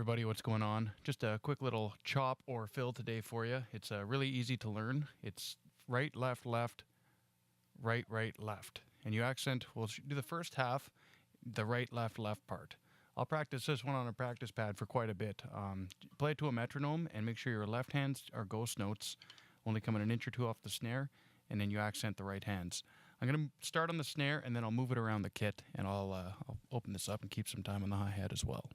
everybody, what's going on? Just a quick little chop or fill today for you. It's really easy to learn. It's right, left, left, right, right, left. And you accent, we'll do the first half, the right, left, left part. I'll practice this one on a practice pad for quite a bit. Play it to a metronome and make sure your left hands are ghost notes, only coming an inch or two off the snare, and then you accent the right hands. I'm going to start on the snare and then I'll move it around the kit, and I'll open this up and keep some time on the hi-hat as well.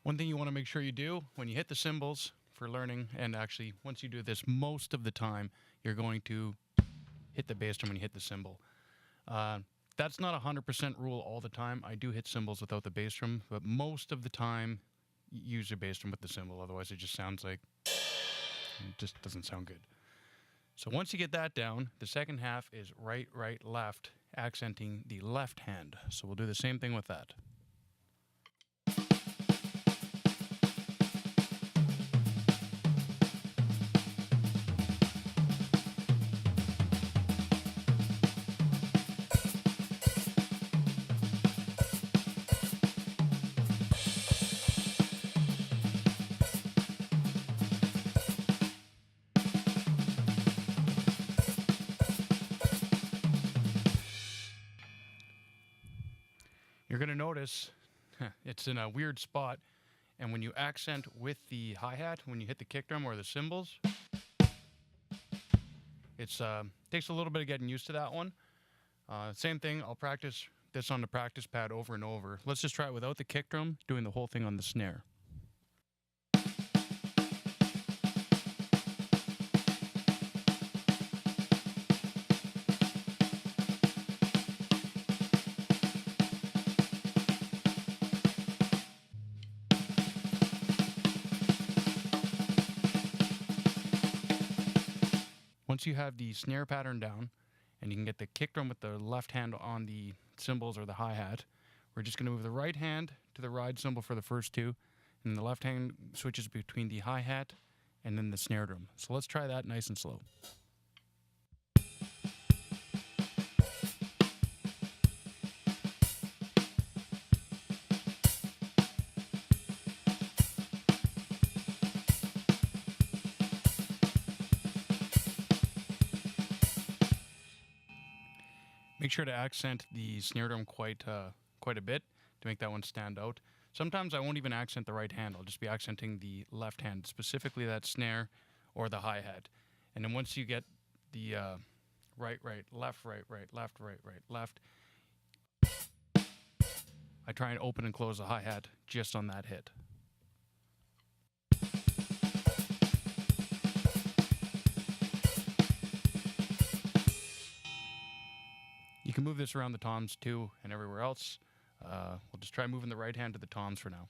One thing you want to make sure you do when you hit the cymbals for learning, and actually once you do this most of the time, you're going to hit the bass drum when you hit the cymbal. That's not a 100% rule all the time. I do hit cymbals without the bass drum, but most of the time use your bass drum with the cymbal, otherwise it just sounds like, it just doesn't sound good. So once you get that down, the second half is right, right, left, accenting the left hand. So we'll do the same thing with that. You're going to notice it's in a weird spot, and when you accent with the hi-hat, when you hit the kick drum or the cymbals, it takes a little bit of getting used to that one. Same thing, I'll practice this on the practice pad over and over. Let's just try it without the kick drum, doing the whole thing on the snare. Once you have the snare pattern down, and you can get the kick drum with the left hand on the cymbals or the hi-hat, we're just going to move the right hand to the ride cymbal for the first two, and the left hand switches between the hi-hat and then the snare drum. So let's try that nice and slow. Make sure to accent the snare drum quite a bit to make that one stand out. Sometimes I won't even accent the right hand. I'll just be accenting the left hand, specifically that snare or the hi-hat. And then once you get the right, right, left, right, right, left, right, right, left, I try and open and close the hi-hat just on that hit. You can move this around the toms too and everywhere else. We'll just try moving the right hand to the toms for now.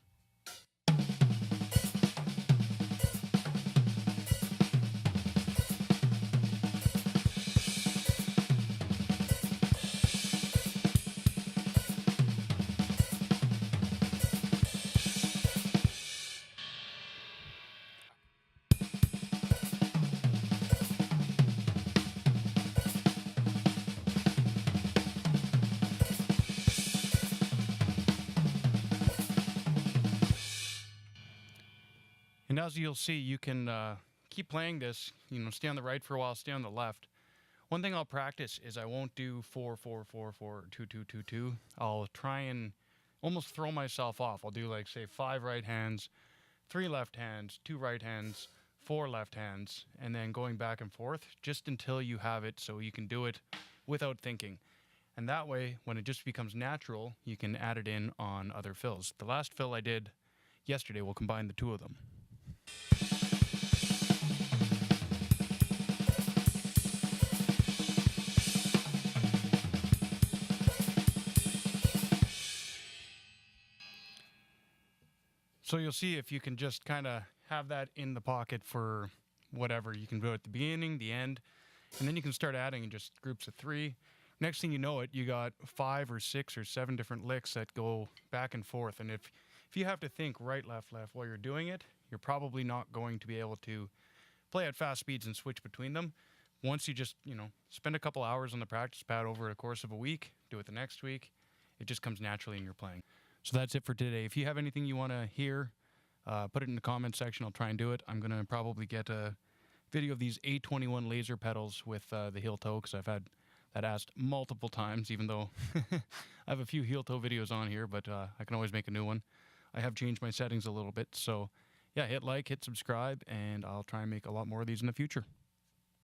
And as you'll see, you can keep playing this, stay on the right for a while, stay on the left. One thing I'll practice is I won't do 4, 4, 4, 4, 2, 2, 2, 2. I'll try and almost throw myself off. I'll do like, say, 5 right hands, 3 left hands, 2 right hands, 4 left hands, and then going back and forth just until you have it so you can do it without thinking. And that way, when it just becomes natural, you can add it in on other fills. The last fill I did yesterday will combine the two of them. So you'll see if you can just kind of have that in the pocket for whatever. You can go at the beginning, the end, and then you can start adding in just groups of 3. Next thing you know it, you got 5 or 6 or 7 different licks that go back and forth. And if you have to think right, left, left while you're doing it, you're probably not going to be able to play at fast speeds and switch between them. Once you just, spend a couple hours on the practice pad over the course of a week, do it the next week, it just comes naturally in your playing. So that's it for today. If you have anything you want to hear, put it in the comments section. I'll try and do it. I'm going to probably get a video of these A21 laser pedals with the heel toe, because I've had that asked multiple times, even though I have a few heel toe videos on here, but I can always make a new one. I have changed my settings a little bit, so yeah, hit like, hit subscribe, and I'll try and make a lot more of these in the future.